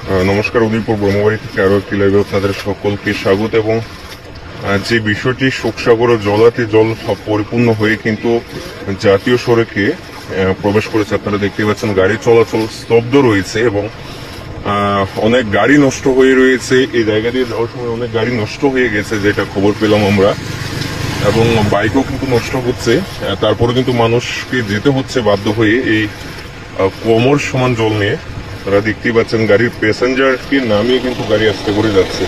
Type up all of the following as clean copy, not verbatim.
নমস্কার, উদয়পুর ব্রহ্মবাড়ি থেকে আরো একটি লাইভে আপনাদের সকলকে স্বাগত। এবং যে বিষয়টি শোকসাগর ও জলাতে জল পরিপূর্ণ হয়ে কিন্তু জাতীয় সড়কে প্রবেশ করেছে, আপনারা দেখতে পাচ্ছেন গাড়ি চলাচল স্তব্ধ রয়েছে এবং অনেক গাড়ি নষ্ট হয়ে রয়েছে। এই জায়গা দিয়ে যাওয়ার সময় অনেক গাড়ি নষ্ট হয়ে গেছে, যেটা খবর পেলাম আমরা, এবং বাইকও কিন্তু নষ্ট হচ্ছে। তারপরে কিন্তু মানুষকে যেতে হচ্ছে বাধ্য হয়ে এই কোমর সমান জল নিয়ে। আপনারা দেখতেই পাচ্ছেন গাড়ির প্যাসেঞ্জারকে নামিয়ে কিন্তু গাড়ি আস্তে করে যাচ্ছে।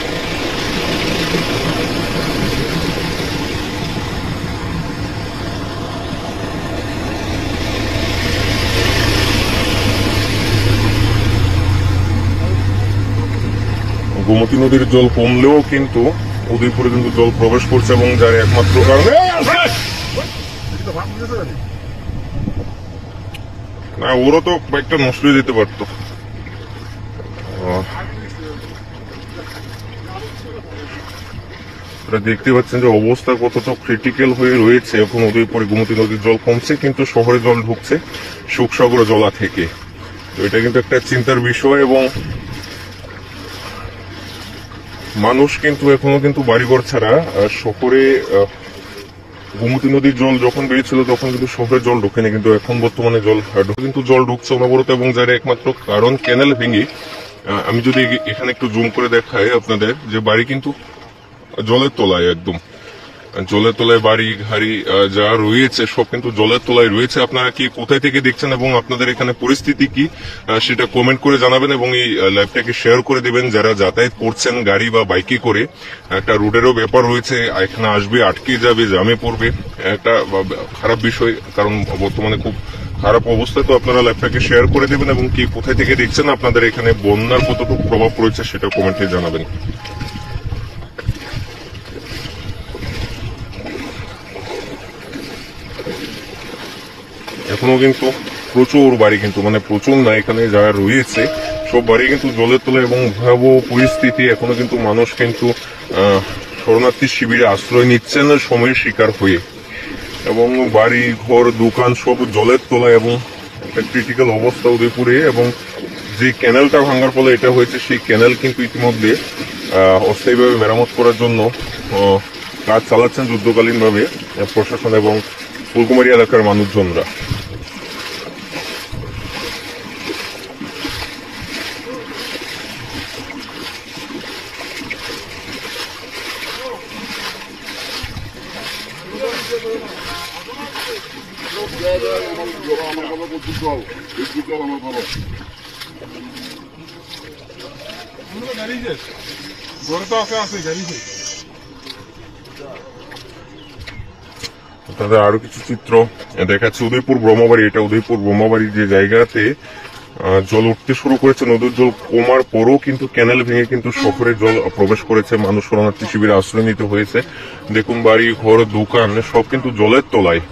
গোমতী নদীর জল কমলেও কিন্তু উদয়পুরে কিন্তু জল প্রবেশ করছে এবং যার একমাত্র কারণে না, ওরা তো বাইকটা নষ্ট হয়ে যেতে পারতো। দেখতে পাচ্ছেন যে অবস্থা কতটা ক্রিটিক্যাল হয়ে রয়েছে। এখন উদয়পুরে গোমতী নদীর জল কমছে কিন্তু শহরে জল ঢুকছে শোকসাগর জলা থেকে। তো এটা কিন্তু একটা চিন্তার বিষয় এবং মানুষ কিন্তু এখনো কিন্তু বাড়িঘর ছাড়া শহরে গোমতী নদীর জল যখন বেড়েছিল তখন কিন্তু শহরে জল ঢুকেনি, কিন্তু এখন বর্তমানে কিন্তু জল ঢুকছে অনবরত। এবং যার একমাত্র কারণ ক্যানেল ভেঙে, আমি যদি এখানে একটু জুম করে দেখাই আপনাদের, যে বাড়ি কিন্তু জলের তলায়, একদম জলের তলায় বাড়ি ঘাড়ি যা রয়েছে সব কিন্তু জলের তলায় রয়েছে। আপনারা কি কোথায় থেকে দেখছেন এবং আপনাদের এখানে পরিস্থিতি কি সেটা কমেন্ট করে জানাবেন এবং এই লাইভটাকে শেয়ার করে দিবেন। যারা যাতায়াত করছেন গাড়ি বা বাইকে করে, একটা রোডেরও ব্যাপার রয়েছে, এখানে আসবে আটকে যাবে, জামে পড়বে, একটা খারাপ বিষয়, কারণ বর্তমানে খুব খারাপ অবস্থা। তো আপনারা লাইভটাকে শেয়ার করে দেবেন এবং কি কোথায় থেকে দেখছেন, আপনাদের এখানে বন্যার কতটুকু প্রভাব পড়েছে সেটা কমেন্টে জানাবেন। এখনো কিন্তু প্রচুর বাড়ি কিন্তু প্রচুর না, এখানে যারা রয়েছে সব বাড়ি কিন্তু জলের তলায় এবং ভয়াবহ পরিস্থিতি। এখনো কিন্তু মানুষ কিন্তু শরণার্থী শিবিরে আশ্রয় নিচ্ছেন সময়ের শিকার হয়ে, এবং বাড়ি ঘর দোকান সব জলের তলায় এবং একটা ক্রিটিক্যাল অবস্থা উদয়পুরে। এবং যে ক্যানেলটা ভাঙার ফলে এটা হয়েছে, সেই ক্যানেল কিন্তু ইতিমধ্যে অস্থায়ীভাবে মেরামত করার জন্য কাজ চালাচ্ছেন যুদ্ধকালীনভাবে প্রশাসন এবং ফুলকুমারী এলাকার মানুষজনরা। আপনাদের আরো কিছু চিত্র দেখাচ্ছে উদয়পুর ব্রহ্মবাড়ি। এটা উদয়পুর ব্রহ্মবাড়ির যে জায়গাতে জল উঠতে শুরু করেছে, নদীর জল কমার পরও কিন্তু ক্যানেল ভেঙে কিন্তু শহরে জল প্রবেশ করেছে, মানুষ শরণার্থী শিবিরে আশ্রয় নিতে হয়েছে। দেখুন বাড়ি ঘর দোকান সব কিন্তু জলের তলায়,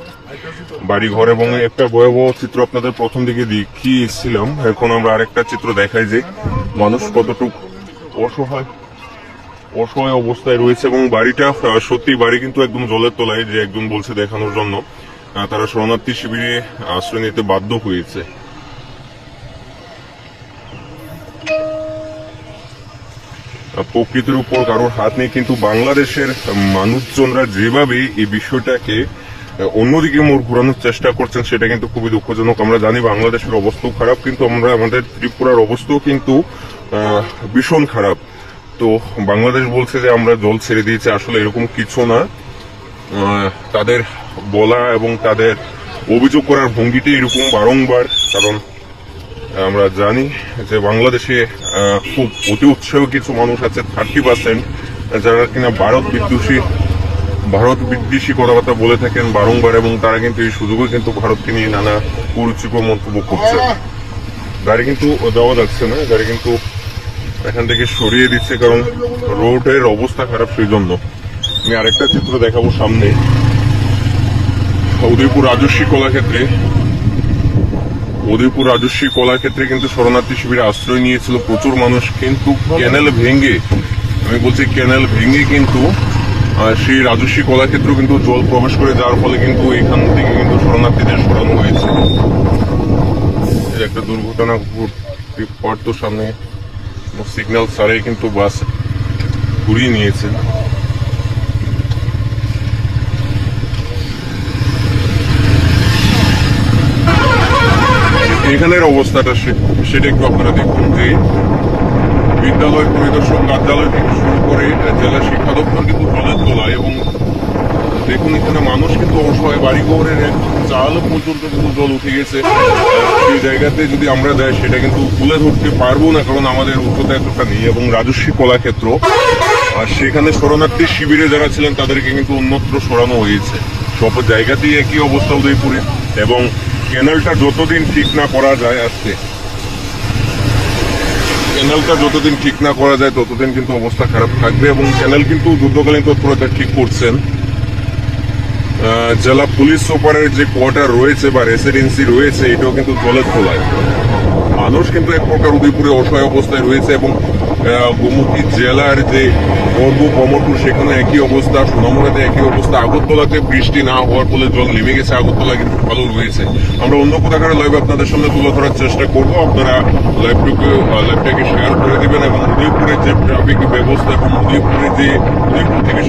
বাড়ি ঘর। এবং একটা ভয়াবহ চিত্র আপনাদের প্রথম দিকে দেখিয়েছিলাম, এখন আমরা আরেকটা চিত্র দেখাই যে মানুষ কতটুকু অসহায় অবস্থায় রয়েছে। এবং বাড়িটা সত্যি বাড়ি কিন্তু একদম জলের তলায়, যে একজন বলছে দেখানোর জন্য তারা শরণার্থী শিবিরে আশ্রয় নিতে বাধ্য হয়েছে। প্রকৃতির উপর কারোর হাত নেই, কিন্তু বাংলাদেশের মানুষজনরা যেভাবে এই বিষয়টাকে অন্যদিকে মোড় ঘোরানোর চেষ্টা করছেন সেটা কিন্তু খুবই দুঃখজনক। আমরা জানি বাংলাদেশের অবস্থাও খারাপ, কিন্তু আমাদের ত্রিপুরার অবস্থাও কিন্তু ভীষণ খারাপ। তো বাংলাদেশ বলছে যে আমরা জল ছেড়ে দিয়েছি, আসলে এরকম কিছু না। তাদের বলা এবং তাদের অভিযোগ করার ভঙ্গিটি এরকম বারংবার, কারণ আমরা জানি যে বাংলাদেশে খুব অতি উৎসাহী কিছু মানুষ আছে, 30% যারা কিনা ভারত বিদ্বেষী কথাবার্তা বলে থাকেন বারংবার, এবং তারা কিন্তু এই সুযোগে কিন্তু ভারতকে নিয়ে নানা কুরুচিকর মন্তব্য করছে। গাড়ি কিন্তু যাওয়া যাচ্ছে না, গাড়ি কিন্তু এখান থেকে সরিয়ে দিচ্ছে, কারণ রোডের অবস্থা খারাপ। সেই জন্য আমি আরেকটা চিত্র দেখাবো সামনে। উদয়পুর রাজস্বী কলাক্ষেত্রে কিন্তু শরণার্থী শিবিরে আশ্রয় নিয়েছিল প্রচুর মানুষ, কিন্তু ক্যানেল ভেঙে, আমি বলছি ক্যানেল ভেঙে কিন্তু সেই রাজস্বী কলাক্ষেত্র কিন্তু জল প্রবেশ করে যাওয়ার ফলে কিন্তু এখান থেকে কিন্তু শরণার্থীদের সরানো হয়েছে। একটা দুর্ঘটনা ঘটতে পারতো সামনে সিগন্যাল ছাড়াই কিন্তু বাস ঘুরিয়ে নিয়েছে। এখানের অবস্থাটা সেটা একটু আপনারা দেখুন যে বিদ্যালয় পরিদর্শক কার্যালয় থেকে শুরু করে জেলা শিক্ষা দপ্তর কিন্তু জলের তোলায়, এবং দেখুন এখানে মানুষ কিন্তু অসহায়, বাড়িঘরের একদম চাল পর্যন্ত কিন্তু জল উঠে গেছে। সেই জায়গাতে যদি আমরা দেয় সেটা কিন্তু তুলে ধরতে পারবো না, কারণ আমাদের উচ্চতা এতটা নেই। এবং রাজস্বী কলাক্ষেত্র আর সেখানে শরণার্থী শিবিরে যারা ছিলেন তাদেরকে কিন্তু অন্যত্র সরানো হয়েছে। সব জায়গাতেই একই অবস্থা উদয়পুরে। এবং ক্যানেলটা যতদিন ঠিক না করা যায় ক্যানেলটা যতদিন ঠিক না করা যায় ততদিন কিন্তু অবস্থা খারাপ থাকবে। এবং ক্যানেল কিন্তু যুদ্ধকালীন তৎপরতা ঠিক করছেন। জেলা পুলিশ সুপারের যে কোয়ার্টার রয়েছে বা রেসিডেন্সি রয়েছে এটাও কিন্তু জলের তলায়। মানুষ কিন্তু এক প্রকার উদয়পুরে অসহায় অবস্থায় রয়েছে। এবং গোমতী জেলার যে পর্ব কমরপুর সেখানে একই অবস্থা, সোনামুড়াতে একই অবস্থা। আগরতলাতে বৃষ্টি না হওয়ার ফলে জল নেমে গেছে, আগরতলা কিন্তু ভালো রয়েছে। আমরা অন্য কোথাকার লাইভ আপনাদের সামনে তুলে ধরার চেষ্টা করবো। আপনারা লাইভটাকে শেয়ার করে দিবেন এবং উদয়পুরের যে ট্রাফিক ব্যবস্থা এবং উদয়পুর থেকে